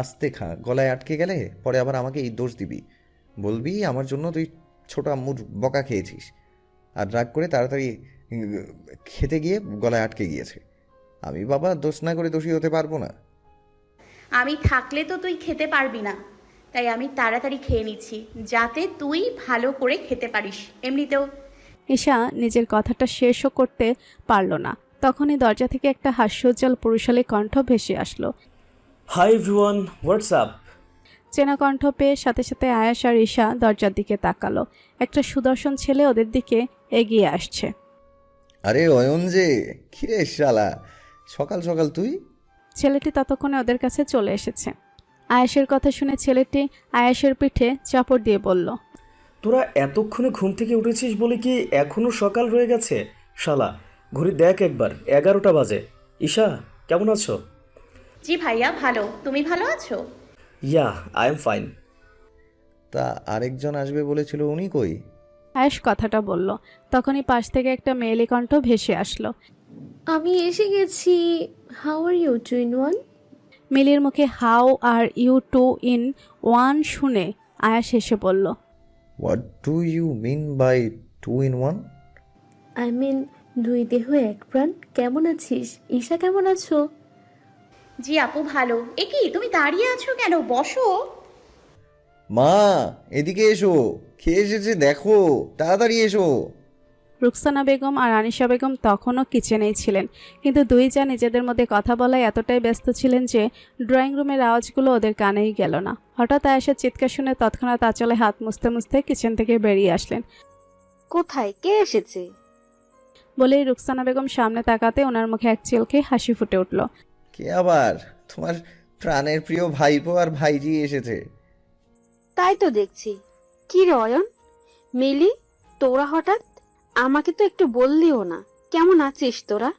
আস্তে খা, গলায় আটকে গেলে পরে আবার আমাকে এই দোষ দিবি, বলবি আমার জন্য তুই ছোট আম্মুর বকা খেয়েছিস, আর রাগ করে তাড়াতাড়ি খেতে গিয়ে গলায় আটকে গিয়েছে। আমি বাবা দোষ না করে দোষী হতে পারবো না। আমি থাকলে তো তুই খেতে পারবি না, তাই আমি তাড়াতাড়ি খেয়ে নিচ্ছি যাতে তুই ভালো করে খেতে পারিস। এমনিতেও ঈশা নিজের কথাটা শেষও করতে পারল না, তখনই দরজা থেকে একটা হাস্যোজ্জ্বল পুরুষালী কণ্ঠ ভেসে আসলো। Hi everyone, what's up? চেনা কণ্ঠ পেয়ে সাথে সাথে আয়াস আর ঈশা দরজার দিকে তাকালো। একটা সুদর্শন ছেলে ওদের দিকে এগিয়ে আসছে। আরে অয়ন যে, কিরে শালা, সকাল সকাল তুই? ছেলেটি ততক্ষণে ওদের কাছে চলে এসেছে। আয়াসের কথা শুনে ছেলেটি আয়াসের পিঠে চাপড় দিয়ে বলল, তোরা এতক্ষণে ঘুম থেকে উঠেছিস বলে কি এখনো সকাল রয়ে গেছে? শালা, ঘড়ি দেখ একবার, 11টা বাজে। ঈশা, কেমন আছো? জি ভাইয়া ভালো, তুমি ভালো আছো? ইয়া, আই এম ফাইন। তা আরেকজন আসবে বলেছিল, উনি কই? আয়াস কথাটা বলল, তখনই পাশ থেকে একটা মেয়েলি কণ্ঠ ভেসে আসলো। আমি এসে গেছি। How are you two in one? মিলির মুখে how are you two in one শুনে আয়াস হেসে বলল, what do you mean by 2 in 1? I mean দুই দেহ এক প্রাণ। কেমন আছিস? ঈশা কেমন আছো? জি আপু ভালো। এ কি তুমি দাঁড়িয়ে আছো কেন, বসো। মা, এদিকে এসো, খেয়ে এসেছে দেখো, তাড়াতাড়ি এসো। রুকসানা বেগম আর আনিশা বেগম তখনও কিচেনেই ছিলেন, কিন্তু দুই যা নিজেদের মধ্যে কথা বলায় এতটাই ব্যস্ত ছিলেন যে ড্রয়িং রুমের আওয়াজগুলো ওদের কানেই গেল না। হঠাৎ আয়েশার চিৎকার শুনে তৎক্ষণাৎ আঁচলে হাত মুছতে মুছতে কিচেন থেকে বেরিয়ে আসলেন। কোথায়, কে এসেছে? বলেই রুকসানা বেগম সামনে তাকাতে ওনার মুখে এক চিলকে হাসি ফুটে উঠল। কে আবার? তোমার প্রাণের প্রিয় ভাইপো আর ভাইজি এসেছে। তাই তো দেখছি। কি রে অয়ন, মিলি, তোরা হঠাৎ? আমাকে তো একটু বললিও না। কেমন আছিস তোরা?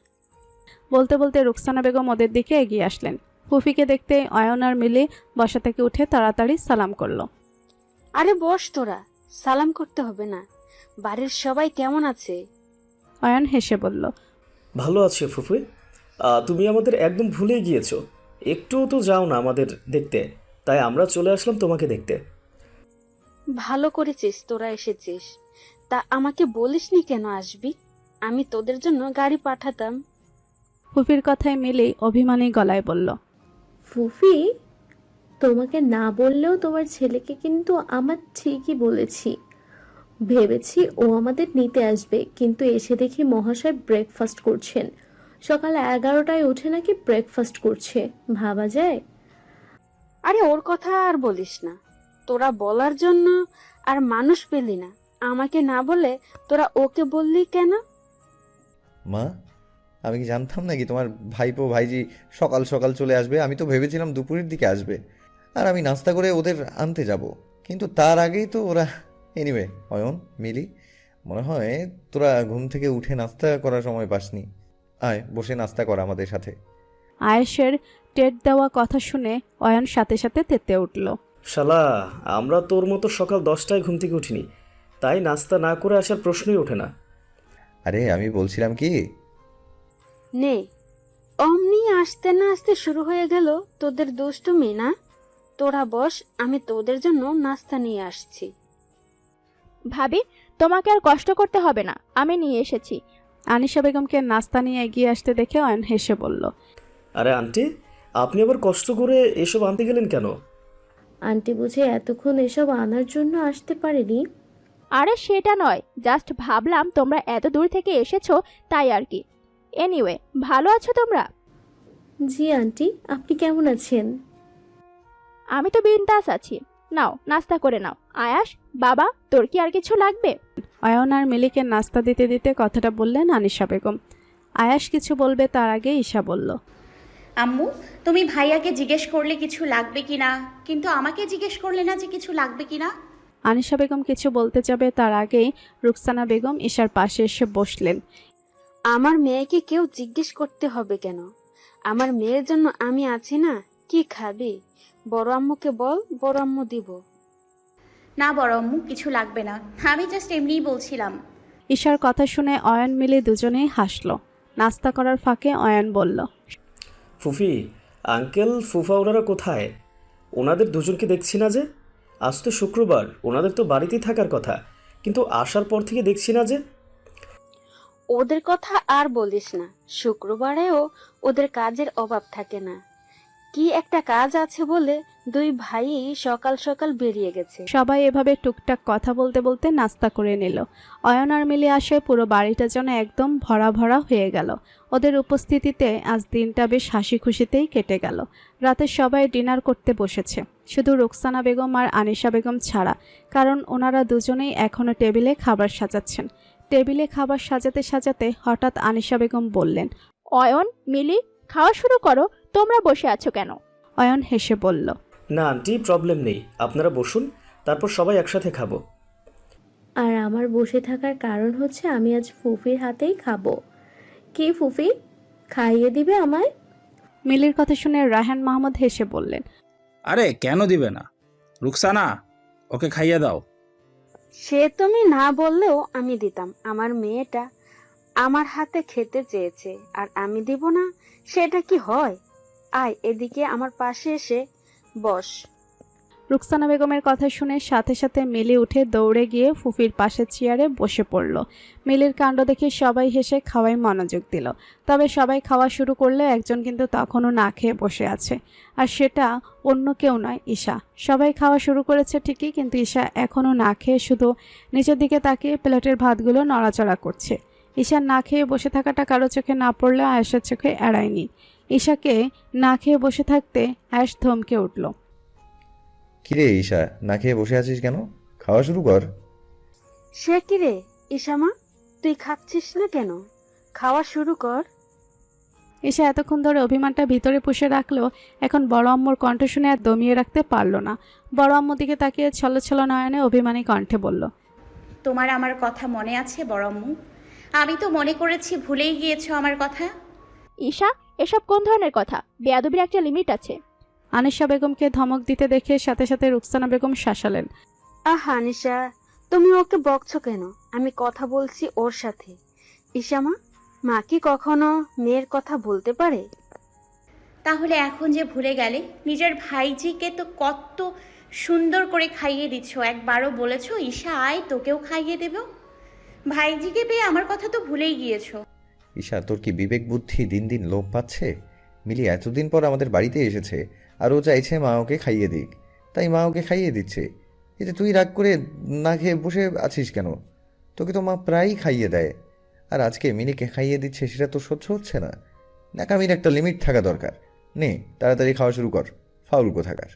বলতে বলতে রুকসানা বেগম ওদের দিকে এগিয়ে আসলেন। ফুফিকে দেখতে অয়ন আর মিলি বসা থেকে উঠে তাড়াতাড়ি সালাম করলো। আরে বস তোরা, সালাম করতে হবে না। বাড়ির সবাই কেমন আছে? অয়ন হেসে বলল, ভালো আছি ফুফু। তুমি আমাদের একদম ভুলে গিয়েছো। একটুও তো যাও না আমাদের দেখতে, তাই আমরা চলে আসলাম তোমাকে দেখতে। ভালো করেছিস তোরা এসেছিস। তা আমাকে বলিসনি কেন আসবি? আমি তোদের জন্য গাড়ি পাঠাতাম। ফুফির কথায় মিলি অভিমানী গলায় বলল, ফুফি, তোমাকে না বললেও তোমার ছেলেকে কিন্তু আমার ঠিকই বলেছি। ভেবেছি ও আমাদের নিতে আসবে, কিন্তু এসে দেখি মহাশয় ব্রেকফাস্ট করছেন। সকাল 11টায় উঠে নাকি ব্রেকফাস্ট করছে, ভাবা যায়? আরে ওর কথা আর বলিস না। তোরা বলার জন্য আর মানুষ পেলি না। আমাকে না বলে তোরা ওকে বললি কেন? মা, আমি কি জানতাম নাকি তোমার ভাইপো ভাইজি সকাল সকাল চলে আসবে? আমি তো ভেবেছিলাম দুপুরের দিকে আসবে, আর আমি নাস্তা করে ওদের আনতে যাব, কিন্তু তার আগেই তো ওরা। এনিওয়ে অয়ন, মিলি, মনে হয় তোরা ঘুম থেকে উঠে নাস্তা করার সময় পাসনি। আয় বসে নাস্তা কর আমাদের সাথে। আয়েশের টেট দেওয়া কথা শুনে অয়ন সাথে সাথে তেতে উঠল। শালা, আমরা তোর মতো সকাল 10টায় ঘুম থেকে উঠিনি, তাই নাস্তা না করে আসার প্রশ্নই ওঠে না। আরে আমি বলছিলাম কি, নে, অমনি আসতে না আসতে শুরু হয়ে গেল তোদের দুষ্টুমি না? তোরা বস, আমি তোদের জন্য নাস্তা নিয়ে আসছি। ভাবি, তোমাকে আর কষ্ট করতে হবে না, আমি নিয়ে এসেছি। আনিশা বেগমকে নাস্তা নিয়ে এগিয়ে আসতে দেখে অয়ন হেসে বলল, আরে আন্টি, আপনি আবার কষ্ট করে এসব আনতে গেলেন কেন? আন্টি বুঝে এতক্ষণ এসব আনার জন্য আসতে পারেনি? আরে সেটা নয়, জাস্ট ভাবলাম তোমরা এত দূর থেকে এসেছো, তাই আর কি। এনিওয়ে, ভালো আছো তোমরা? জি আন্টি, আপনি কেমন আছেন? আমি তো বিন্দাস আছি। নাও নাস্তা করে নাও। আয়াস, বাবা, তোর কি আর কিছু লাগবে? অয়ন আর মিলিকে নাস্তা দিতে দিতে কথাটা বললেন আনিশা বেগম। আয়াস কিছু বলবে তার আগে ঈশা বলল, আম্মু, তুমি ভাইয়াকে জিজ্ঞেস করলে কিছু লাগবে কিনা, কিন্তু আমাকে জিজ্ঞেস করলে না যে কিছু লাগবে কিনা। আনিশা বেগম কিছু বলতে যাবে তার আগেই রুকসানা বেগম ঈশার পাশে এসে বসলেন। আমার মেয়েকে কেউ জিজ্ঞেস করতে হবে কেন? আমার মেয়ের জন্য আমি আছি না। কি খাবি? বড় আম্মুকে বল, বড় আম্মু দিব। না বড় আম্মু, কিছু লাগবে না, আমি জাস্ট এমনিই বলছিলাম। ঈশার কথা শুনে অয়ন মিলে দুজনেই হাসল। নাস্তা করার ফাঁকে অয়ন বলল, ফুফি, আঙ্কেল ফুফা ওনারা কোথায়? ওনাদের দুজনকে দেখছি না যে। আজ তো শুক্রবার, ওনাদের তো বাড়িতেই থাকার কথা, কিন্তু আসার পর থেকে দেখছি না যে। ওদের কথা আর বলিস না, শুক্রবারেও ওদের কাজের অভাব থাকে না। কি একটা কাজ আছে বলে দুই ভাই সকাল সকাল বেরিয়ে গেছে। সবাই এভাবে টুকটাক কথা বলতে বলতে নাস্তা করে নিল। অয়ন আর মিলি আসে পুরো বাড়িটা যেন একদম ভরা ভরা হয়ে গেল। ওদের উপস্থিতিতে আজ দিনটা বেশ হাসি খুশিতেই কেটে গেল। রাতে সবাই ডিনার করতে বসেছে, শুধু রুকসানা বেগম আর আনিশা বেগম ছাড়া, কারণ ওনারা দুজনেই এখনও টেবিলে খাবার সাজাচ্ছেন। টেবিলে খাবার সাজাতে সাজাতে হঠাৎ আনিশা বেগম বললেন, অয়ন, মিলি, খাওয়া শুরু করো। তোমরা বসে আছো কেন? অয়ন হেসে বলল, না আন্টি, প্রবলেম নেই, আপনারা বসুন, তারপর সবাই একসাথে খাবো। আর আমার বসে থাকার কারণ হচ্ছে আমি আজ ফুফির হাতেই খাবো। কি ফুফি, খাইয়ে দিবে আমায়? মিলির কথা শুনে রায়হান মাহমুদ হেসে বললেন, আরে কেন দিবে না, রুকসানা ওকে খাইয়ে দাও। সে তুমি না বললেও আমি দিতাম। আমার মেয়েটা আমার হাতে খেতে চেয়েছে আর আমি দিব না, সেটা কি হয়? আয় এদিকে আমার পাশে এসে বস। রুকসানা বেগমের কথা শুনে সাথে সাথে মিলি উঠে দৌড়ে গিয়ে ফুফির পাশের চেয়ারে বসে পড়ল। মিলির কাণ্ড দেখে সবাই হেসে খাওয়ায় মনোযোগ দিল। তবে সবাই খাওয়া শুরু করলে একজন কিন্তু তখনও না খেয়ে বসে আছে, আর সেটা অন্য কেউ নয়, ঈশা। সবাই খাওয়া শুরু করেছে ঠিকই, কিন্তু ঈশা এখনও না খেয়ে শুধু নিচের দিকে তাকিয়ে প্লেটের ভাতগুলো নড়াচড়া করছে। ঈশার না খেয়ে বসে থাকাটা কারো চোখে না পড়লেও আয়েশার চোখে এড়ায়নি। ঈশাকে না খেয়ে বসে থাকতে আয়েশ ধমকে উঠল, কিরে ঈশা, না খেয়ে বসে আছিস কেন? খাওয়া শুরু কর। সে কি রে ইসামা, তুই খাচ্ছিস না কেন? খাওয়া শুরু কর। ঈশা এতক্ষণ ধরে অভিমানটা ভিতরে পুষে রাখলেও এখন বড় আম্মুর কণ্ঠ শুনে আর দমিয়ে রাখতে পারল না। বড় আম্মুর দিকে তাকিয়ে ছলছল নয়নে অভিমানী কণ্ঠে বলল, তোমার আমার কথা মনে আছে বড়ম্মু? আমি তো মনে করেছি ভুলেই গিয়েছো আমার কথা। ঈশা, এসব কোন ধরনের কথা? বেয়াদবির একটা লিমিট আছে। আনিশা বেগমকে ধমক দিতে দেখে সাথে সাথে রুকসানা বেগম শাসালেন, আহা নিশা, তুমি ওকে বকছো কেন? আমি কথা বলছি ওর সাথে। ইসামা, মা কি কখনো মেয়ের কথা বলতে পারে? তাহলে এখন যে ভুলে গেলে, নিজের ভাইজিকে তো কত সুন্দর করে খাইয়ে দিচ্ছ। একবারও বলেছো ঈশা আয় তোকেও খাইয়ে দেব? ভাইজিকে পেয়ে আমার কথা তো ভুলেই গিয়েছো। ঈশা, তোর কি বিবেক বুদ্ধি দিন দিন লোপ পাচ্ছে? মিলি এতদিন পর আমাদের বাড়িতে এসেছে, আর ও চাইছে মা ওকে খাইয়ে দিক, তাই মা ওকে খাইয়ে দিচ্ছে। এতে তুই রাগ করে না খেয়ে বসে আছিস কেন? তোকে তো মা প্রায়ই খাইয়ে দেয়, আর আজকে মিলিকে খাইয়ে দিচ্ছে, সেটা তো সহ্য হচ্ছে না। ন্যাকামির একটা লিমিট থাকা দরকার। নে তাড়াতাড়ি খাওয়া শুরু কর, ফাউল কোথাকার।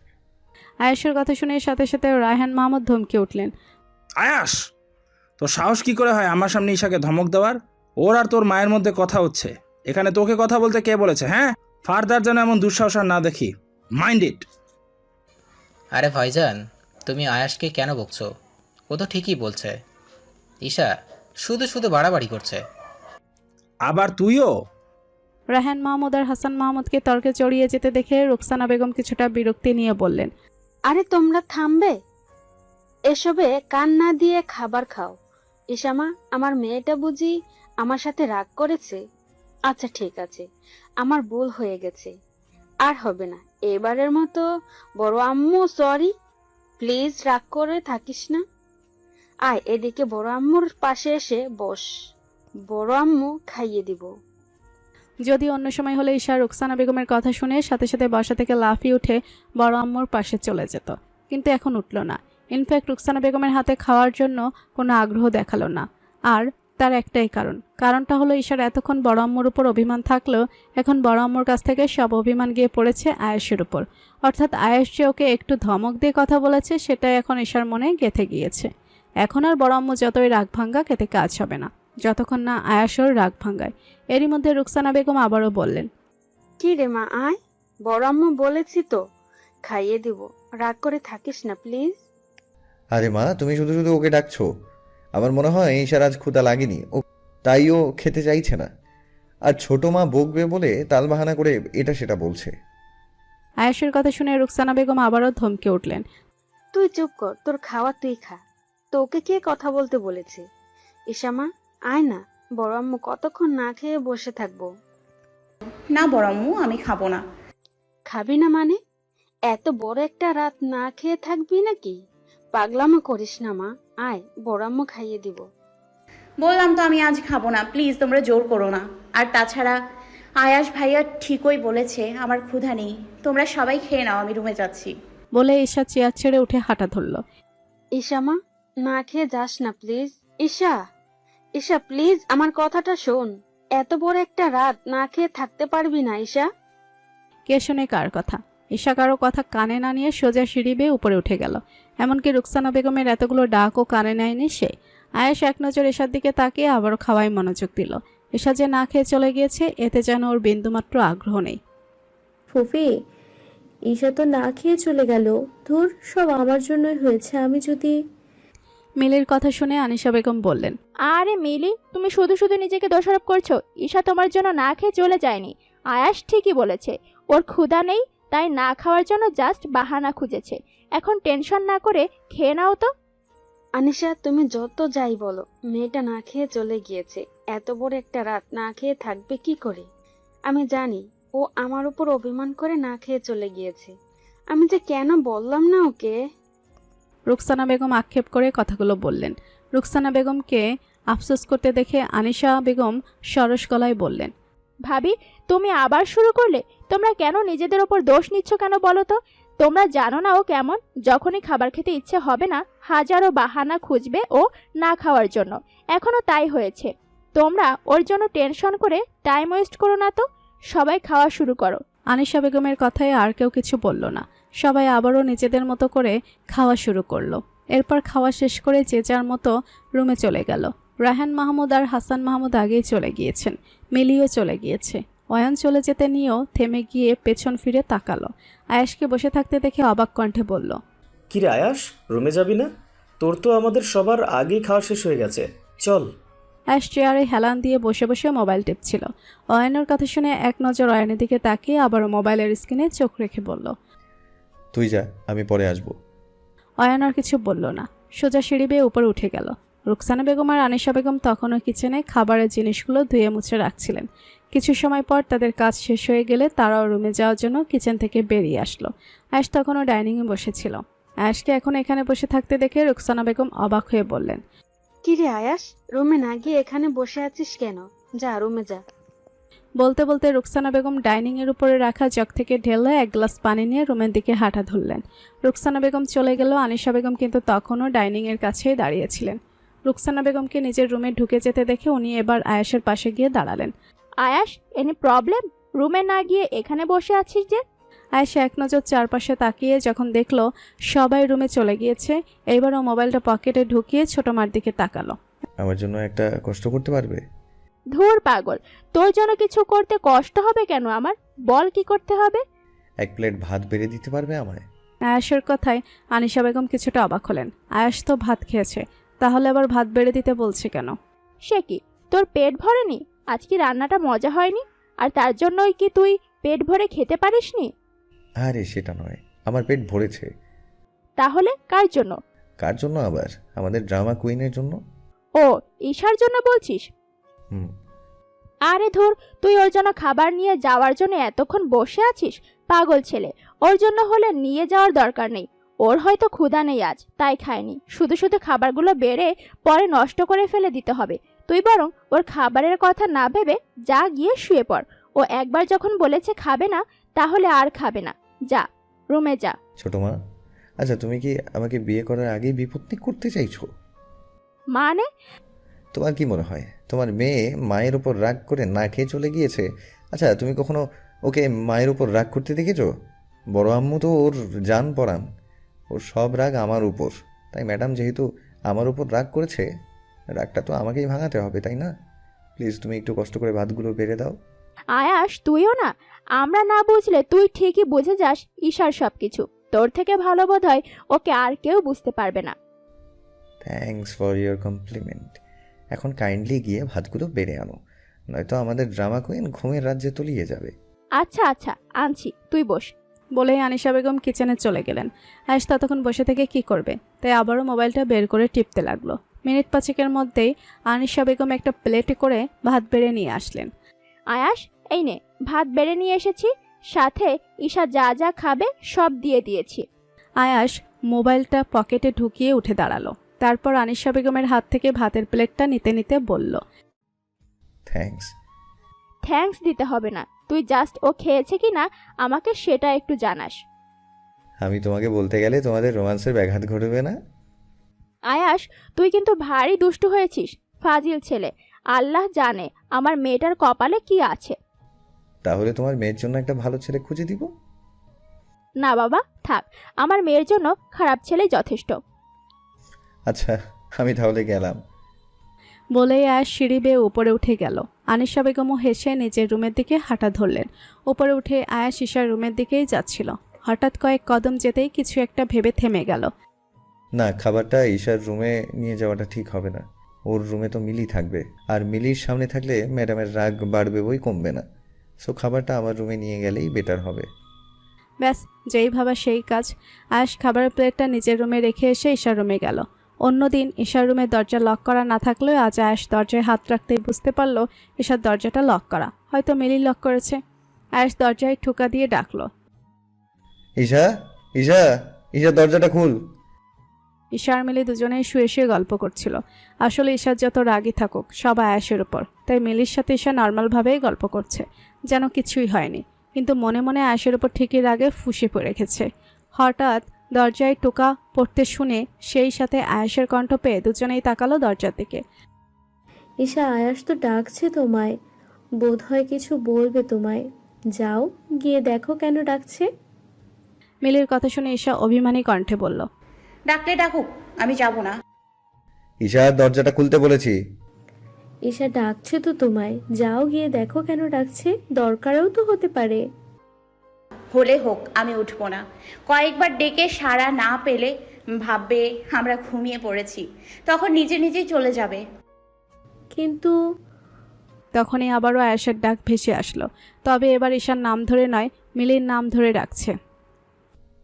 আয়েশের কথা শুনে সাথে সাথে রায়হান মাহমুদ ধমকে উঠলেন, আয়াস, তোর সাহস কি করে হয় আমার সামনে ঈশাকে ধমক দেওয়ার? ওর আর তোর মায়ের মধ্যে কথা হচ্ছে, এখানে তোকে কথা বলতে কে বলেছে? হ্যাঁ, ফার্দার যেন এমন দুঃসাহস আর না দেখি, মাইন্ড ইট। আরে ভাইজান, তুমি আয়াসকে কেন বকছো? ও তো ঠিকই বলছে। ঈশা শুধু শুধু বাড়াবাড়ি করছে। আবার তুইও? রায়হান মাহমুদ আর হাসান মাহমুদকে তর্কে জড়িয়ে যেতে দেখে রুকসানা বেগম কিছুটা বিরক্তি নিয়ে বললেন, আরে তোমরা থামবে? এসবে কান না দিয়ে খাবার খাও। ইসামা, আমার মেয়েটা বুঝি আমার সাথে রাগ করেছে? আচ্ছা ঠিক আছে, আমার ভুল হয়ে গেছে, আর হবে না। এবারের মতো বড় আম্মু সরি, প্লিজ রাগ করে থাকিস না। আয় এদিকে বড় আম্মুর পাশে এসে বস, বড় আম্মু খাইয়ে দিব। যদি অন্য সময় হলে ঈশা রুকসানা বেগমের কথা শুনে সাথে সাথে বাসা থেকে লাফিয়ে উঠে বড় আম্মুর পাশে চলে যেত, কিন্তু এখন উঠল না। ইনফ্যাক্ট রুকসানা বেগমের হাতে খাওয়ার জন্য কোনো আগ্রহ দেখালো না। আর তার একটাই কারণটা হলো ঈশার এতক্ষণ বড় আম্মুর উপর অভিমান থাকলেও এখন বড় আম্মুর কাছ থেকে সব অভিমান গিয়ে পড়েছে আয়েশের উপর। অর্থাৎ আয়েশ যে ওকে একটু ধমক দিয়ে কথা বলেছে, সেটাই এখন ঈশার মনে গেঁথে গিয়েছে। এখন আর বড় আম্মু যতই রাগ ভাঙ্গা এতে কাজ হবে না, যতক্ষণ না আয়েশর রাগ ভাঙ্গায়। এরই মধ্যে রুকসানা বেগম আবারও বললেন, কি রে মা, আয়, বড় আম্মু বলেছি তো খাইয়ে দিব, রাগ করে থাকিস না প্লিজ। আরে মা, তুমি শুধু শুধু ওকে ডাকছো। আমার মনে হয় ঈশার আজ ক্ষুধা লাগেনি, ও তাই ও খেতে চাইছে না। আর ছোট মা বকবে বলে তালবাহানা করে এটা সেটা বলছে। আয়েশের কথা শুনে রুকসানা বেগম আবারও ধমকে উঠলেন, তুই চুপ কর, তোর খাওয়া তুই খা, তোকে কে কথা বলতে বলেছে? ইসামা, আয় না, বড় আম্মু কতক্ষণ না খেয়ে বসে থাকবো। না বড়ম্মু, আমি খাবো না। খাবি না মানে? এত বড় একটা রাত না খেয়ে থাকবি নাকি? পাগলামো করিস না মা, আয় বড় আম্মু খাইয়ে দিব। বললাম তো আমি আজ খাবো না, প্লিজ তোমরা জোর করো না। আর তাছাড়া আয়াস ভাইয়া ঠিকই বলেছে, আমার ক্ষুধা নেই। তোমরা সবাই খেয়ে নাও, আমি রুমে যাচ্ছি। বলে ঈশা চেয়ার ছেড়ে উঠে হাঁটা ধরল। ঈশা মা, না খেয়ে যাস না প্লিজ। ঈশা, ঈশা প্লিজ আমার কথাটা শোন। এত বড় একটা রাত না খেয়ে থাকতে পারবি না ঈশা? কে শোনে কার কথা? ঈশা কারো কথা কানে না নিয়ে সোজা সিঁড়ি বেয়ে উপরে উঠে গেল। এমনকি রুকসানা বেগমের এতগুলো ডাকও কানে নেয়নি সে। আয়েশ এক নজর ঈশার দিকে তাকিয়ে আবারও খাওয়ায় মনোযোগ দিল। ঈশা যে না খেয়ে চলে গিয়েছে এতে যেন ওর বিন্দুমাত্র আগ্রহ নেই। ফুফি, ঈশা তো না খেয়ে চলে গেল। ধুর, সব আমার জন্যই হয়েছে। আমি যদি... মিলির কথা শুনে আনিশা বেগম বললেন, আরে মিলি, তুমি শুধু শুধু নিজেকে দোষারোপ করছো। ঈশা তোমার জন্য না খেয়ে চলে যায়নি। আয়াস ঠিকই বলেছে, ওর ক্ষুধা নেই, তাই না খাওয়ার জন্য জাস্ট বাহানা খুঁজেছে। এখন টেনশন না করে খেয়ে নাও তো। আনিশা, তুমি যত যাই বলো, মেয়েটা না খেয়ে চলে গিয়েছে। এত বড় একটা রাত না খেয়ে থাকবে কি করে? আমি জানি ও আমার উপর অভিমান করে না খেয়ে চলে গিয়েছে। আমি যে কেন বললাম না ওকে। রুকসানা বেগম আক্ষেপ করে কথাগুলো বললেন। রুকসানা বেগমকে আফসোস করতে দেখে আনিশা বেগম সরস গলায় বললেন, ভাবি, তুমি আবার শুরু করলে? তোমরা কেন নিজেদের ওপর দোষ নিচ্ছ কেন বলো তো? তোমরা জানো না ও কেমন? যখনই খাবার খেতে ইচ্ছে হবে না, হাজারো বাহানা খুঁজবে ও না খাওয়ার জন্য। এখনো তাই হয়েছে। তোমরা ওর জন্য টেনশন করে টাইম ওয়েস্ট করো না তো, সবাই খাওয়া শুরু করো। আনিশা বেগমের কথায় আর কেউ কিছু বলল না। সবাই আবারও নিজেদের মতো করে খাওয়া শুরু করলো। এরপর খাওয়া শেষ করে যে যার মতো রুমে চলে গেল। রায়হান মাহমুদ আর হাসান মাহমুদ আগেই চলে গিয়েছেন। মিলিও চলে গিয়েছে। অয়ন চলে যেতে নিয়েও থেমে গিয়ে পেছন ফিরে তাকালো। আয়েশকে বসে থাকতে দেখে অবাক কণ্ঠে বলল, কিরে আয়াস, রুমে যাবি না? তোর তো আমাদের সবার আগেই খাওয়া শেষ হয়ে গেছে, চল। আয়েশ চেয়ারে হেলান দিয়ে বসে বসে মোবাইল টিপছিল। অয়নের কথা শুনে এক নজর অয়নের দিকে তাকিয়ে আবারও মোবাইলের স্ক্রিনে চোখ রেখে বলল, তুই যা, আমি পরে আসবো। অয়ন আর কিছু বলল না, সোজা সিঁড়ি বেয়ে উপরে উঠে গেল। রুকসানা বেগম আর আনিশা বেগম তখনও কিচেনে খাবারের জিনিসগুলো ধুয়ে মুছে রাখছিলেন। কিছু সময় পর তাদের কাজ শেষ হয়ে গেলে তারাও রুমে যাওয়ার জন্য কিচেন থেকে বেরিয়ে আসলো। আয়েশ তখনও ডাইনিংয়ে বসেছিল। আয়েশকে এখন এখানে বসে থাকতে দেখে রুকসানা বেগম অবাক হয়ে বললেন, কিরে আয়াস, রুমে না গিয়ে এখানে বসে আছিস কেন? যা রুমে যা। বলতে বলতে রুকসানা বেগম ডাইনিংয়ের উপরে রাখা জগ থেকে ঢেলে এক গ্লাস পানি নিয়ে রুমের দিকে হাঁটা ধরলেন। রুকসানা বেগম চলে গেল। আনিশা বেগম কিন্তু তখনও ডাইনিংয়ের কাছেই দাঁড়িয়েছিলেন। রুকসানা বেগমকে নিজের রুমে ঢুকে যেতে দেখে উনি এবার আয়াসের পাশে গিয়ে দাঁড়ালেন। আয়াস, এনি প্রবলেম? রুমে না গিয়ে এখানে বসে আছিস যে? আয়েশা এক নজর চারপাশে তাকিয়ে যখন দেখলো সবাই রুমে চলে গিয়েছে, এইবারও মোবাইলটা পকেটে ঢুকিয়ে ছোট মার দিকে তাকালো। আমার জন্য একটা কষ্ট করতে পারবে? ধুর পাগল, তোর জন্য কিছু করতে কষ্ট হবে কেন আমার? বল কি করতে হবে? এক প্লেট ভাত বেড়ে দিতে পারবে আমায়? আয়াসের কথায় আনিশা বেগম কিছুটা অবাক হলেন। আয়াস তো ভাত খেয়েছে, তাহলে আবার ভাত বেড়ে দিতে বলছে কেন? সে কি, তোর পেট ভরেনি? আজ কি রান্নাটা মজা হয়নি? আর তার জন্যই কি তুই পেট ভরে খেতে পারিসনি? আরে সেটা নয়, আমার পেট ভরেছে। তাহলে কার জন্য? কার জন্য আবার? আমাদের ড্রামা কুইনের জন্য। ও, ঈশার জন্য বলছিস? হুম। আরে ধুর, তুই ওর জন্য খাবার নিয়ে যাওয়ার জন্য এতক্ষণ বসে আছিস? পাগল ছেলে, ওর জন্য হলে নিয়ে যাওয়ার দরকার নেই। ওর হয়তো ক্ষুধা নেই আজ, তাই খায়নি। শুধু শুধু খাবারগুলো বেড়ে পরে নষ্ট করে ফেলে দিতে হবে। তুই বরং ওর খাবারের কথা না ভেবে যা গিয়ে শুয়ে পড়। ও একবার যখন বলেছে খাবে না, তাহলে আর খাবে না। যা, রুমে যা। ছোট মা, আচ্ছা তুমি কি আমাকে বিয়ে করার আগেই বিপত্তি করতে চাইছো? মানে? তোমার কি মনে হয় তোমার মেয়ে মায়ের উপর রাগ করে না খেয়ে চলে গিয়েছে? আচ্ছা তুমি কখনো ওকে মায়ের উপর রাগ করতে দেখেছো? বড় আম্মু তো ওর জান পরান, ওর সব রাগ আমার উপর। তাই ম্যাডাম যেহেতু আমার উপর রাগ করেছে, রাগটা তো আমাকেই ভাঙাতে হবে, তাই না? প্লিজ তুমি একটু কষ্ট করে ভাতগুলো বেড়ে দাও। আয়াস, তুইও না? আমরা না বুঝলে তুই ঠিকই বুঝে যাস ঈশার সবকিছু। তোর থেকে ভালো বোধ হয় ওকে আর কেউ বুঝতে পারবে না। Thanks for your compliment. এখন কাইন্ডলি গিয়ে ভাতগুলো বেড়ে আনো, নয়তো আমাদের ড্রামা কুইন ঘুমের রাজ্যে তলিয়ে যাবে। আচ্ছা আচ্ছা, আনছি, তুই বস। বলেই আনিশা বেগম কিচেনে চলে গেলেন। আয়েশ ততক্ষণ বসে থেকে কি করবে, তাই আবারও মোবাইলটা বের করে টিপতে লাগলো। মিনিট পাঁচেকের মধ্যেই আনিশা বেগম একটা প্লেটে করে ভাত বেড়ে নিয়ে আসলেন। আয়াস, এই নে ভাত বেড়ে নিয়ে এসেছি, সাথে ঈশা যা যা খাবে সব দিয়ে দিয়েছি। আয়াস মোবাইলটা পকেটে ঢুকিয়ে উঠে দাঁড়ালো। তারপর আনিশা বেগমের হাত থেকে ভাতের প্লেটটা নিতে নিতে বলল, থ্যাঙ্কস। থ্যাঙ্কস দিতে হবে না, তুই জাস্ট ও খেয়েছে কি না আমাকে সেটা একটু জানাস। আমি তোমাকে বলতে গেলে তোমাদের রোমান্সের ব্যাঘাত ঘটবে না? আয়াস, তুই কিন্তু ভারী দুষ্টু হয়েছিস, ফাজিল ছেলে। আল্লাহ জানে আমার মেয়েটার কপালে কি আছে। তাহলে তোমার মেয়ের জন্য একটা ভালো ছেলে খুঁজে দিব। না বাবা, থাক, আমার মেয়ের জন্য খারাপ ছেলেই যথেষ্ট। আচ্ছা, আমি তাহলে গেলাম। বলেই আয়াস সিঁড়ি বেয়ে উপরে উঠে গেল। আনিশা বেগমও হেসে নিজের রুমের দিকে হাঁটা ধরলেন। উপরে উঠে আয়াস ঈশার রুমের দিকেই যাচ্ছিল। হঠাৎ কয়েক কদম যেতেই কিছু একটা ভেবে থেমে গেল। না, খাবারটা ঈশার রুমে নিয়ে যাওয়াটা ঠিক হবে না। ওর রুমে তো মিলি থাকবে, আর মিলির সামনে থাকলে ম্যাডামের রাগ বাড়বে বই কমবে না। সো খাবারটা আমার রুমে নিয়ে গেলেই বেটার হবে। ব্যাস, যেই ভাবা সেই কাজ। আয়াস খাবারের প্লেটটা নিজের রুমে রেখে এসে ঈশার রুমে গেল। অন্যদিন ঈশার রুমের দরজা লক করা না থাকলেও আজ আয়াস দরজায় হাত রাখতেই বুঝতে পারল ঈশার দরজাটা লক করা। হয়তো মিলি লক করেছে। আয়াস দরজায় ঠোকা দিয়ে ডাকলো, ঈশা, ঈশা, ঈশা, দরজাটা খুল। ঈশা আর মিলি দুজনেই শুয়ে শুয়ে গল্প করছিল। আসলে ঈশার যত রাগই থাকুক সব আয়াসের উপর, তাই মিলির সাথে ঈশা নর্মালভাবেই গল্প করছে, যেন কিছুই হয়নি। কিন্তু মনে মনে আয়াসের উপর ঠিকই রাগে ফুঁসে পড়ে রেখেছে। হঠাৎ দরজায় টোকা পড়তে শুনে সেই সাথে আয়াসের কণ্ঠ পেয়ে দুজনেই তাকালো দরজার দিকে। ঈশা, আয়াস তো ডাকছে তোমায়, বোধ হয় কিছু বলবে তোমায়। যাও গিয়ে দেখো কেন ডাকছে। মিলির কথা শুনে ঈশা অভিমানী কণ্ঠে বলল, ডাকলে ডাকুক, আমি যাব না। ঈশা, দরজাটা খুলতে বলেছি। ঈশা ডাকছে তো তোমায়, যাও গিয়ে দেখো কেন ডাকছে, দরকারও তো হতে পারে। হলে হোক, আমি উঠবো না। কয়েকবার ডেকে সাড়া না পেলে ভাববে আমরা ঘুমিয়ে পড়েছি, তখন নিজে নিজেই চলে যাবে। কিন্তু তখনই আবারও আয়াসের ডাক ভেসে আসলো। তবে এবার ঈশার নাম ধরে নয়, মিলির নাম ধরে ডাকছে।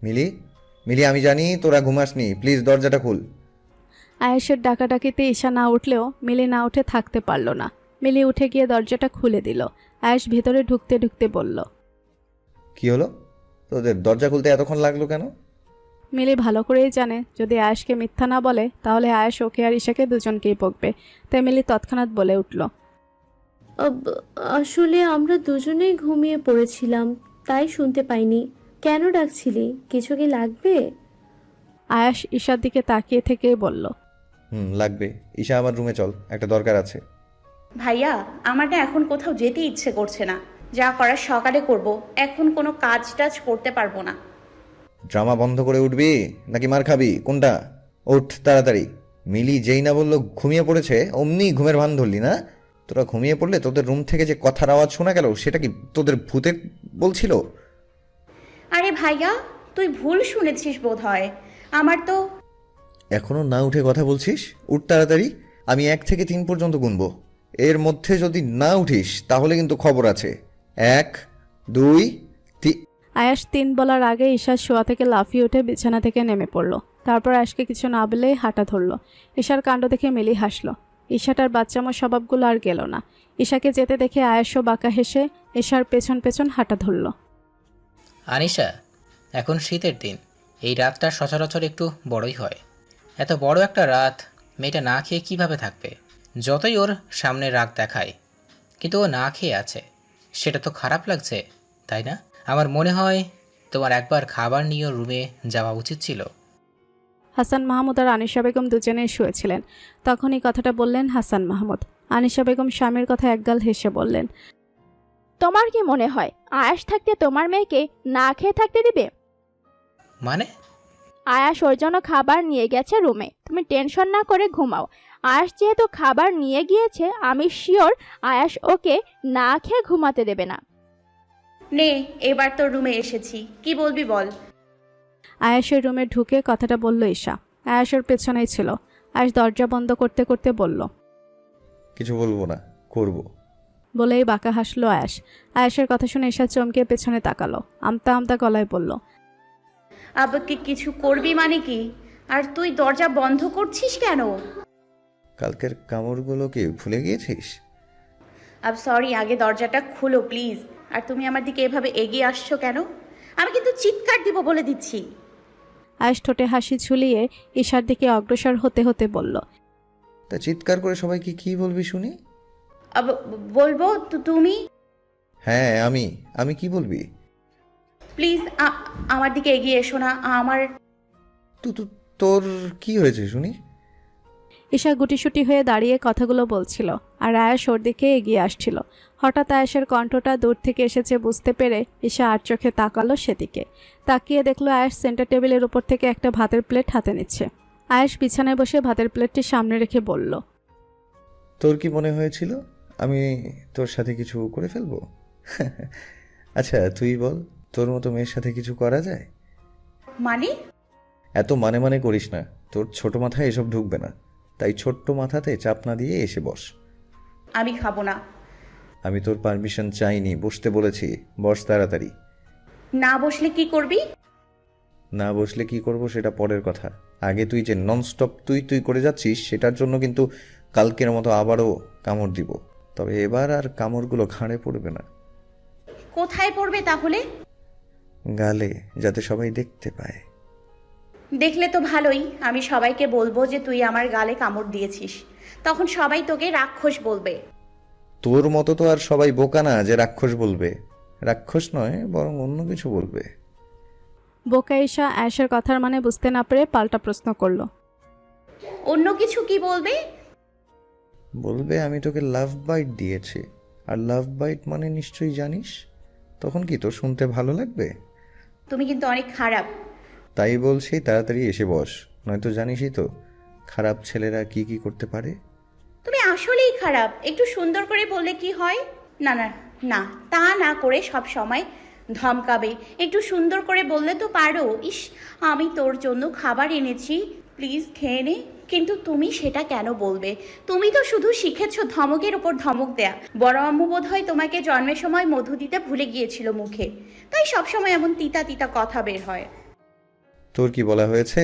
মিলি, মিলি, আমি জানি তোরা ঘুমাসনি, প্লিজ দরজাটা খুল। আয়াসের ডাকাডাকিতে ঈশা না উঠলেও মিলি না উঠে থাকতে পারল না। মিলি উঠে গিয়ে দরজাটা খুলে দিল। আয়াস ভেতরে ঢুকতে ঢুকতে বলল, কি হলো? তোদের দরজা খুলতে এতক্ষণ লাগলো কেন? মিলি ভালো করেই জানে যদি আয়াসকে মিথ্যা না বলে তাহলে আয়াস ওকে আর ঈশাকে দুজনকেই বকবে। তাই মিলি তৎক্ষণাৎ বলে উঠল, আসলে আমরা দুজনেই ঘুমিয়ে পড়েছিলাম, তাই শুনতে পাইনি। কেন ডাকছিলি? কিছু কি লাগবে? আয়াস ঈশার দিকে তাকিয়ে থেকেই বলল, লাগবে। ঈশা, আমার রুমে চল, একটা দরকার আছে। ভাইয়া, আমার না এখন কোথাও যেতে ইচ্ছে করছে না। যা করার সকালে করব, এখন কোনো কাজ টাজ করতে পারবো না। ড্রামা বন্ধ করে উঠবি নাকি মার খাবি, কোনটা? ওঠ তাড়াতাড়ি। মিলি যেই না বললো ঘুমিয়ে পড়েছে অমনি ঘুমের ভান ধরলি না? তোরা ঘুমিয়ে পড়লে তোদের রুম থেকে যে কথার আওয়াজ শোনা গেল সেটা কি তোদের ভূতে বলছিল? আরে ভাইয়া, তুই ভুল শুনেছিস বোধ হয়। আমার তো এখনো না উঠে কথা বলছিস? উঠ তাড়াতাড়ি। আমি 1 থেকে 3 পর্যন্ত গুনবো। এর মধ্যে যদি না উঠিস তাহলে কিন্তু খবর আছে। 1, 2, 3। আয়াস 3 বলার আগে ঈশার শোয়া থেকে লাফিয়ে উঠে বিছানা থেকে নেমে পড়ল। তারপর আয়াসকে কিছু না বলেই হাঁটা ধরল। ঈশার কাণ্ড দেখে মিলি হাসল। ঈশাটার বাচ্চামো স্বভাবগুলো আর গেল না। ঈশাকে যেতে দেখে আয়াসও বাঁকা হেসে ঈশার পেছন পেছন হাঁটা ধরল। আনিশা, এখন শীতের দিন, এই রাতটা সচরাচর একটু বড়ই হয়। এত বড় একটা রাত মেয়েটা না খেয়ে কিভাবে থাকবে? যতই ওর সামনে রাগ দেখায়, কিন্তু ও না খেয়ে আছে, সেটা তো খারাপ লাগছে, তাই না? আমার মনে হয় তোমার একবার খাবার নিয়ে ওর রুমে যাওয়া উচিত ছিল। হাসান মাহমুদ আর আনিশা বেগম দুজনেই শুয়েছিলেন। তখনই কথাটা বললেন হাসান মাহমুদ। আনিশা বেগম স্বামীর কথা একগাল হেসে বললেন, তোমার কি মনে হয় আয়াস থাকতে তোমার মেয়েকে না খেয়ে থাকতে দিবে? মানে? আয়াস ওর জন্য খাবার নিয়ে গেছে রুমে, তুমি টেনশন না করে ঘুমাও। আয়াস যেহেতু খাবার নিয়ে গিয়েছে, আমি শিওর আয়াস ওকে না খেয়ে ঘুমাতে দেবে না। নে, এবার তোর রুমে এসেছি, কি বলবি বল। আয়াসের রুমে ঢুকে কথাটা বলল ঈশা। আয়াসের পেছনেই ছিল। আয়াস দরজা বন্ধ করতে করতে বলল, কিছু বলবো না, করব। বলেই বাঁকা হাসলো আয়াস। আয়াসের কথা শুনে ঈশা চমকে পেছনে তাকালো। আমতা আমতা গলায় বলল, আব্বাকে কিছু করবি মানে কি? আর তুই দরজা বন্ধ করছিস কেন? কালকের কামড়গুলো কি ভুলে গিয়েছিস? সরি, আগে দরজাটা খুলো প্লিজ। আর তুমি আমার দিকে এভাবে এগিয়ে আসছো কেন? আমি কিন্তু চিৎকার দিব বলে দিচ্ছি। আয়েশ ঠোঁটে হাসি ঝুলিয়ে ঈশার দিকে অগ্রসর হতে হতে বলল, তা চিৎকার করে সবাইকে কি বলবি শুনি? বলবো তুমি হ্যাঁ আমি কি বলবি? প্লিজ আমার দিকে এগিয়ে এসো না। আমার তোর কি হয়েছে শুনি? ঈশা গুটিসুটি হয়ে দাঁড়িয়ে কথাগুলো বলছিল আর আয়েশ ওর দিকে এগিয়ে আসছিল। হঠাৎ আয়েশের কণ্ঠটা দূর থেকে এসেছে বুঝতে পেরে ঈশা আর চোখে তাকালো সেদিকে। তাকিয়ে দেখলো আয়েশ সেন্টার টেবিলের উপর থেকে একটা ভাতের প্লেট হাতে নিচ্ছে। আয়েশ বিছানায় বসে ভাতের প্লেটটি সামনে রেখে বলল, তোর কি মনে হয়েছিল আমি তোর সাথে কিছু করে ফেলবো? আচ্ছা তুই বল, তোর মতো মেয়ের সাথে কিছু করা যায়? মানে? এত মানে করিস না, তোর ছোট মাথায় এসব ঢুকবে না। তাই ছোট্ট মাথাতে চাপ না দিয়ে এসে বস। আমি খাবো না। আমি তোর পারমিশন চাইনি, বসতে বলেছি, বস তাড়াতাড়ি। না বসলে কি করবি? না বসলে কি করব সেটা পরের কথা। আগে তুই যে ননস্টপ তুই করে যাচ্ছিস সেটার জন্য কিন্তু কালকের মতো আবারও কামড় দিব। তবে এবার আর কামড়গুলো ঘাড়ে পড়বে না, কোথায় পড়বে তাহলে? গালে, যাতে সবাই দেখতে পায়। দেখলে তো ভালোই। আমি সবাইকে বলবো যে তুই আমার গালে কামড় দিয়েছিস, তখন সবাই তোকে রাক্ষস বলবে। তোর মতো তো আর সবাই বোকা না যে রাক্ষস বলবে। রাক্ষস নয়, বরং অন্য কিছু বলবে। বোকা ঈশা আয়েশের কথার মানে বুঝতে না পেরে পাল্টা প্রশ্ন করলো, অন্য কিছু কি বলবে? বলবে আমি তোকে লাভ বাইট দিয়েছি। আর লাভ বাইট মানে নিশ্চয়ই জানিস। তখন কি তোর শুনতে ভালো লাগবে? তুমি কিন্তু অনেক খারাপ। তাই বলছি তাড়াতাড়ি এসে বস, নয়তো জানিসই তো খারাপ ছেলেরা কি কি করতে পারে। তুমি আসলেই খারাপ। একটু সুন্দর করে বললে কি হয়? না না না, তা না করে সব সময় ধমকাবে। একটু সুন্দর করে বললে তো পারো। ইস, আমি তোর জন্য খাবার এনেছি, প্লিজ খেয়ে নে। কিন্তু তুমি সেটা কেন বলবে? তুমি তো শুধু শিখেছো ধমকের ওপর ধমক দেয়া। বড় আম্মু বোধ হয় তোমাকে জন্মের সময় মধু দিতে ভুলে গিয়েছিল মুখে, তাই সবসময় এমন তিতা তিতা কথা বের হয়। তোর কি বলা হয়েছে?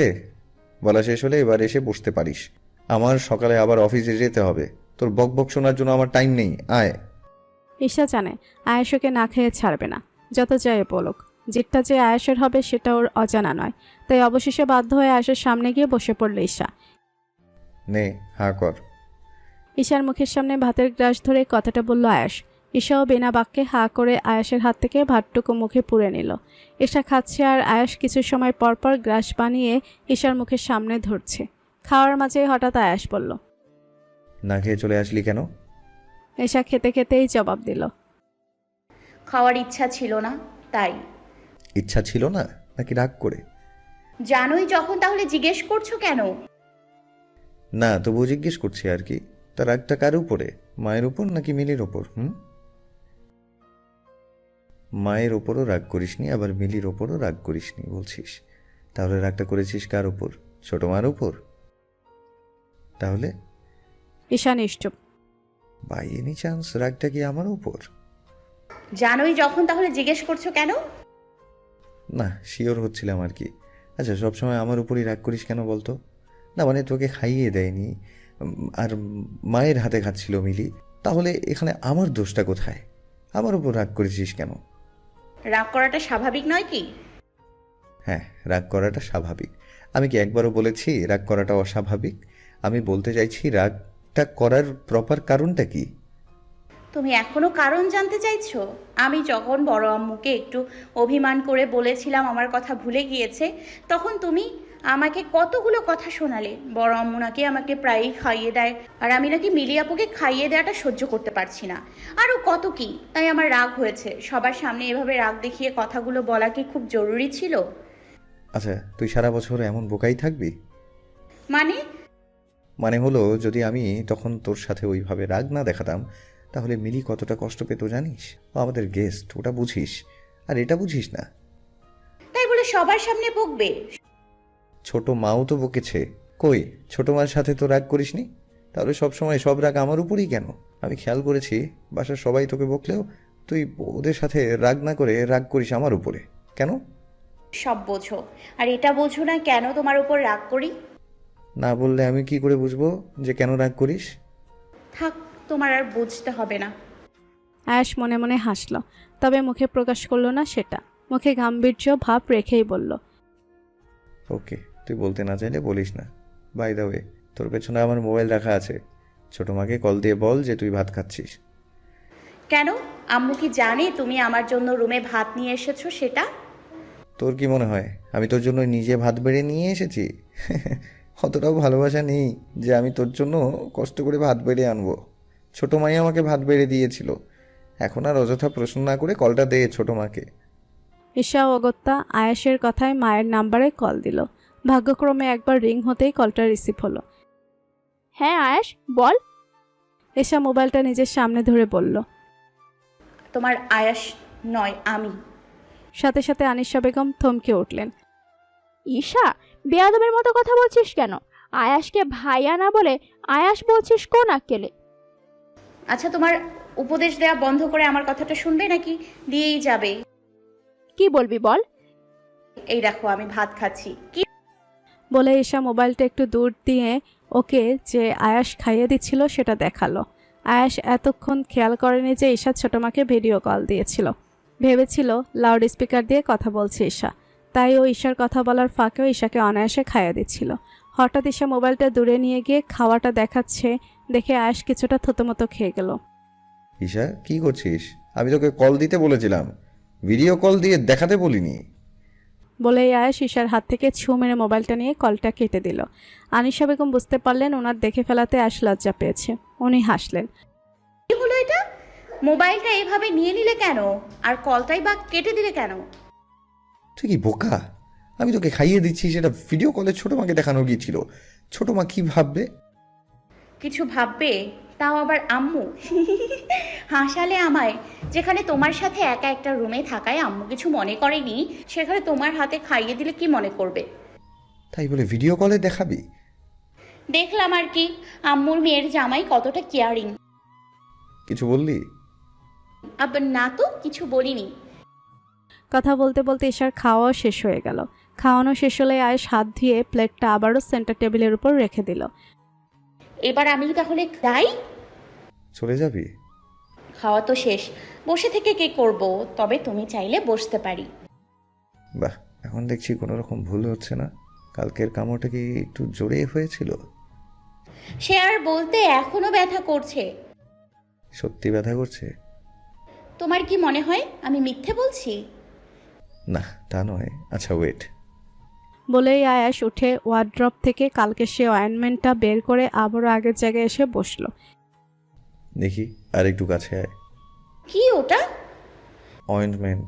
বলা শেষ হলে এবার এসে বসতে পারিস। আমার সকালে আবার অফিসে যেতে হবে। তোর বকবক শোনার জন্য আমার টাইম নেই, আয়। ঈশা জানে আয়েশ ওকে না খেয়ে ছাড়বে না, যত চাই বলুক। যেটা যে আয়েশের হবে সেটা ওর অজানা নয়। তাই অবশেষে বাধ্য হয়ে আয়েশের সামনে গিয়ে বসে পড়ল ঈশা। নে হা কর। ঈশার মুখের সামনে ভাতের গ্লাস ধরে কথাটা বলল আয়েশ। ঈশাও বিনা বাক্যে হা করে আয়েশের হাত থেকে ভাতটুকু মুখে পুরে নিল। ঈশা খাচ্ছে আর আয়েশ কিছু সময় পরপর গ্লাস বানিয়ে ঈশার মুখের সামনে ধরছে। খাওয়ার মাঝে হঠাৎ আয়েশ বলল, না খেয়ে চলে আসলি কেন? ঈশা খেতে খেতেই জবাব দিল, খাওয়ার ইচ্ছা ছিল না তাই। ইচ্ছা ছিল না নাকি রাগ করে? জানোই যখন, তাহলে জিজ্ঞেস করছো কেন? না তবু জিজ্ঞেস করছি আর কি। তার রাগটা কার উপরে? মায়ের উপর নাকি মিলির উপর? মায়ের ওপরও রাগ করিসনি, আবার মিলির ওপরও রাগ করিসনি বলছিস। তাহলে রাগটা করেছিস কার উপর? ছোট মার উপর? তাহলে ঈশা নিশ্চুপ। বাই এনি চান্স রাগটা কি আমার উপর? জানোই যখন, তাহলে জিজ্ঞেস করছো কেন? না শিওর হচ্ছিলাম আর কি। আচ্ছা সবসময় আমার উপরই রাগ করিস কেন বলতো? না মানে তোকে খাইয়ে দেয়নি আর মায়ের হাতে খাচ্ছিল মিলি, তাহলে এখানে আমার দোষটা কোথায়? আমার উপর রাগ করেছিস কেন? রাগ করাটা স্বাভাবিক নয় কি? হ্যাঁ রাগ করাটা স্বাভাবিক। আমি কি একবারও বলেছি রাগ করাটা অস্বাভাবিক? আমি বলতে চাইছি রাগটা করার প্রপার কারণটা কি? তুমি এখনো কারণ জানতে চাইছো? আমি যখন বড় আম্মুকে একটু অভিমান করে বলেছিলাম আমার কথা ভুলে গিয়েছে, তখন তুমি আমাকে কতগুলো কথা শোনালে। বড় আম্মু নাকি আমাকে প্রায়ই খাইয়ে দেয়, আর আমি নাকি মিলি আপুকে খাইয়ে দেওয়াটা সহ্য করতে পারছি না, আরও কত কি। তাই আমার রাগ হয়েছে। সবার সামনে এভাবে রাগ দেখিয়ে কথাগুলো বলা কি খুব জরুরি ছিল? আচ্ছা তুই সারা বছর এমন বোকাই থাকবি? মানে হলো যদি আমি তখন তোর সাথে ওইভাবে রাগ না দেখাতাম তাহলে মিলি কতটা কষ্ট পেত জানিস? ও আমাদের গেস্ট, ওটা বুঝিস। আর এটা বুঝিস না। তাই বলে সবার সামনে বকবে? ছোট মাও তো বকেছে। কই ছোট মার সাথে তো রাগ করিসনি? তাহলে সবসময় সব রাগ আমার উপরই কেন? আমি খেয়াল করেছি বাসার সবাই তোকে বকলেও তুই ওদের সাথে রাগ না করে রাগ করিস আমার উপরে। কেন? সব বোঝো, আর এটা বোঝো না কেন তোমার উপর রাগ করি? না বললে আমি কি করে বুঝবো যে কেন রাগ করিস? থাক, তোমার আর বুঝতে হবে না। আয়াস মনে মনে হাসল, তবে মুখে প্রকাশ করলো না সেটা। মুখে গাম্ভীর্য ভাব রেখেই বলল, ওকে, তুই বলতে না চাইলে বলিস না। বাই দ্য ওয়ে, তোর পেছনে আমার মোবাইল রাখা আছে, ছোটো মাকে কল দিয়ে বল যে তুই ভাত খাচ্ছিস। কেন? আম্মু কি জানে তুমি আমার জন্য রুমে ভাত নিয়ে এসেছো সেটা? তোর কি মনে হয় আমি তোর জন্য নিজে ভাত বেড়ে নিয়ে এসেছি? অতটাও ভালোবাসা নেই যে আমি তোর জন্য কষ্ট করে ভাত বেড়ে আনবো। ছোটো মাই আমাকে ভাত বেড়ে দিয়েছিল। এখন আর অযথা প্রশ্ন না করে কলটা দে ছোটো মাকে। ঈশা অগত্যা আয়াসের কথায় মায়ের নাম্বারে কল দিল। ভাগ্যক্রমে একবার রিং হতেই কলটা রিসিভ হলো। হ্যাঁ আয়াস, বল। ঈশা মোবাইলটা নিজের সামনে ধরে বলল। তোমার আয়াস নয়, আমি। সাথে সাথে আনিশা বেগম থমকে উঠলেন। ঈশা, বেয়াদবের মতো কথা বলছিস কেন? আয়াসকে ভাইয়া না বলে আয়াস বলছিস কোন আক্কেলে? আচ্ছা, তোমার উপদেশ দেওয়া বন্ধ করে আমার কথাটা শুনবে নাকি দিয়েই যাবে? কি বলবি বল। এই দেখো আমি ভাত খাচ্ছি। কি বলে ঈশা মোবাইলটা একটু দূর দিয়ে ওকে যে আয়াস খাইয়ে দিচ্ছিল সেটা দেখালো। আয়াস এতক্ষণ খেয়াল করেনি যে ঈশা ছোটো মাকে ভিডিও কল দিয়েছিল। ভেবেছিল লাউড স্পিকার দিয়ে কথা বলছে ঈশা, তাই ও ঈশার কথা বলার ফাঁকেও ঈশাকে অনায়াসে খাইয়ে দিচ্ছিল। হঠাৎ ঈশা মোবাইলটা দূরে নিয়ে গিয়ে খাওয়াটা দেখাচ্ছে দেখে আয়াস কিছুটা থতমতো খেয়ে গেল। ঈশা, কি করছিস? আমি তোকে কল দিতে বলেছিলাম, ভিডিও কল দিয়ে দেখাতে বলিনি। বলেই আয়াস ঈশার হাত থেকে ছু মেরে মোবাইলটা নিয়ে কলটা কেটে দিল। আনিশা বেগম বুঝতে পারলেন ওনার দেখে ফেলাতে আয়াস লজ্জা পেয়েছে। উনি হাসলেন। হলো এটা? মোবাইলটা এভাবে নিয়ে নিলে কেন? আর কলটাই বা কেটে দিলে কেন? তুই কি বোকা? আমি তোকে খাইয়ে দিচ্ছি, সেটা ভিডিও কলে ছোটো মাকে দেখানো গিয়েছিল। ছোটো মা কি ভাববে? কিছু ভাববে, তাও আবার আম্মু। হাসালে আমায়। যেখানে তোমার সাথে একা একটা রুমে থাকায় আম্মু কিছু মনে করেনি, সেখানে তোমার হাতে খাইয়ে দিলে কি মনে করবে? তাই বলে ভিডিও কলে দেখাবি? দেখলাম আর কি, আম্মুর মেয়ের জামাই কতটা কেয়ারিং। কিছু বললি? আবার না তো, কিছু বলিনি। কথা বলতে বলতে ঈশার খাওয়াও শেষ হয়ে গেল। খাওয়ানো শেষ হলে আয়েশ হাত ধুয়ে প্লেটটা আবারও সেন্টার টেবিলের উপর রেখে দিল। এবার আমি তাহলে যাই? চলে যাবি? খাওয়া তো শেষ, বসে থেকে কে করব? তবে তুমি চাইলে বসতে পারি। বাহ, এখন দেখছি কোনো রকম ভুল হচ্ছে না। কালকের কামড়টা কি একটু জোরে হয়েছিল? সে আর বলতে, এখনো ব্যথা করছে। সত্যি ব্যথা করছে? তোমার কি মনে হয় আমি মিথ্যে বলছি? না, তা নয়। আচ্ছা ওয়েট। বলেই আয়াস উঠে ওয়ার্ড্রপ থেকে কালকে সে অয়েনমেন্টটা বের করে আবারও আগের জায়গায় এসে বসলো। দেখি, আর একটু কাছে আয়। কি ওটা? অয়েন্টমেন্ট।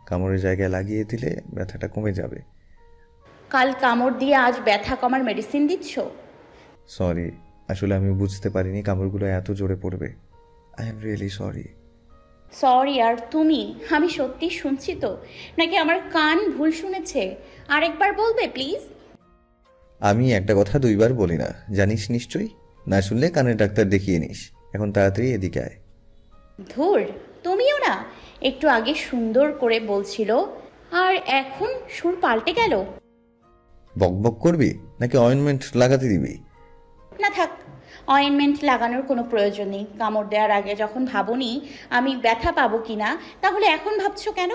কামড়ের জায়গায় লাগিয়ে দিলে ব্যথাটা কমে যাবে। কাল কামড় দিয়ে আজ ব্যথা কমার মেডিসিন দিচ্ছ? সরি, আসলে আমি বুঝতে পারিনি কামড়গুলো এত জোরে পড়বে। I am really sorry. Sorry আর তুমি? আমি সত্যি শুনছি তো, নাকি আমার কান ভুল শুনেছে? আরেকবার বলবে প্লিজ? আমি একটা কথা দুইবার বলি না, জানিস নিশ্চয়ই। না শুনলে কানের ডাক্তার দেখিয়ে নিস। এখন তাড়াতাড়ি এদিকে আয়। ধুর, তুমিও না। একটু আগে সুন্দর করে বলছিল, আর এখন সুর পাল্টে গেল। বকবক করবি নাকি অয়েনমেন্ট লাগাতে দিবি? না থাক, অয়েনমেন্ট লাগানোর কোনো প্রয়োজন নেই। কামড় দেওয়ার আগে যখন ভাবনি আমি ব্যথা পাবো কিনা, তাহলে এখন ভাবছো কেন?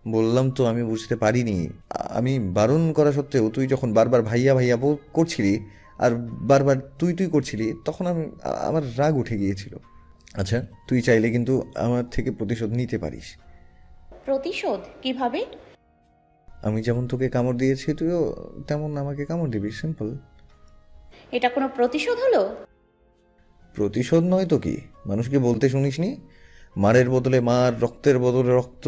বললাম তো আমি বুঝতে পারিনি। আমি বারণ করা সত্ত্বেও তুই যখন বারবার ভাইয়া ভাইয়া করছিলি আর বারবার তুই তুই করছিলি, তখন আমার রাগ উঠে গিয়েছিল। আচ্ছা, তুই চাইলে কিন্তু আমার থেকে প্রতিশোধ নিতে পারিস। প্রতিশোধ কিভাবে? আমি যেমন তোকে কামড় দিয়েছি তুইও তেমন আমাকে কামড় দিবি, সিম্পল। এটা কোনো প্রতিশোধ হলো? প্রতিশোধ নয় তো কি? মানুষকে বলতে শুনিসনি, মারের বদলে মার, রক্তের বদলে রক্ত,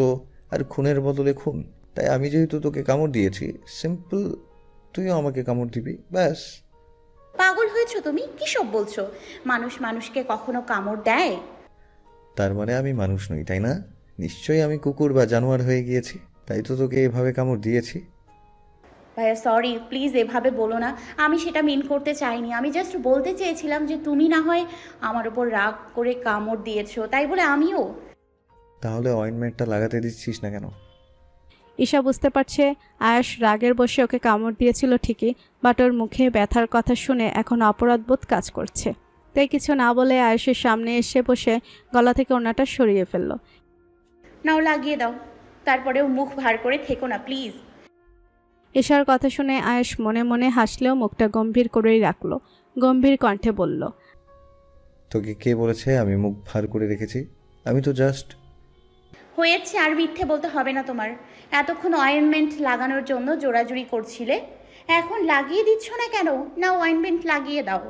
আর খুনের বদলে খুন। তাই আমি যেহেতু তোকে কামড় দিয়েছি, সিম্পল তুইও আমাকে কামড় দিবি, ব্যাস। পাগল হয়েছো তুমি? কি সব বলছো? মানুষ মানুষকে কখনো কামড় দেয়? তার মানে আমি মানুষ নই, তাই না? নিশ্চয়ই আমি কুকুর বা জানোয়ার হয়ে গিয়েছি, তাই তো তোকে এভাবে কামড় দিয়েছি। ভাইয়া সরি, প্লিজ এভাবে বলো না। আমি সেটা মিন করতে চাইনি। আমি জাস্ট বলতে চেয়েছিলাম যে তুমি না হয় আমার ওপর রাগ করে কামড় দিয়েছো, তাই বলে আমিও। তাহলে অয়েনমেন্টটা লাগাতে দিচ্ছিস না কেন? ঈশা বুঝতে পারছে আয়াস রাগের বসে ওকে কামড় দিয়েছিল ঠিকই, বাট ওর মুখে ব্যথার কথা শুনে এখন অপরাধবোধ কাজ করছে। তাই কিছু না বলে আয়েশের সামনে এসে বসে গলা থেকে ওড়নাটা সরিয়ে ফেলল। নাও লাগিয়ে দাও, তারপরেও মুখ ভার করে থেকো না প্লিজ। ঈশার কথা শুনে আয়েশ মনে মনে হাসলেও মুখটা গম্ভীর করেই রাখলো। গম্ভীর কণ্ঠে বলল, তোকে কে বলেছে আমি মুখ ভার করে রেখেছি? আমি তো জাস্ট... হয়েছে, আর মিথ্যে বলতে হবে না তোমার। এতক্ষণ অয়েনমেন্ট লাগানোর জন্য জোরাজুরি করছিলে, এখন লাগিয়ে দিচ্ছ না কেন? না অয়েনমেন্ট লাগিয়ে দাও।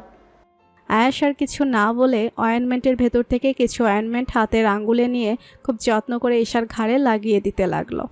আয়েশ আর কিছু না বলে অয়েনমেন্টের ভেতর থেকে কিছু অয়েনমেন্ট হাতের আঙ্গুলে নিয়ে খুব যত্ন করে ঈশার ঘাড়ে লাগিয়ে দিতে লাগলো।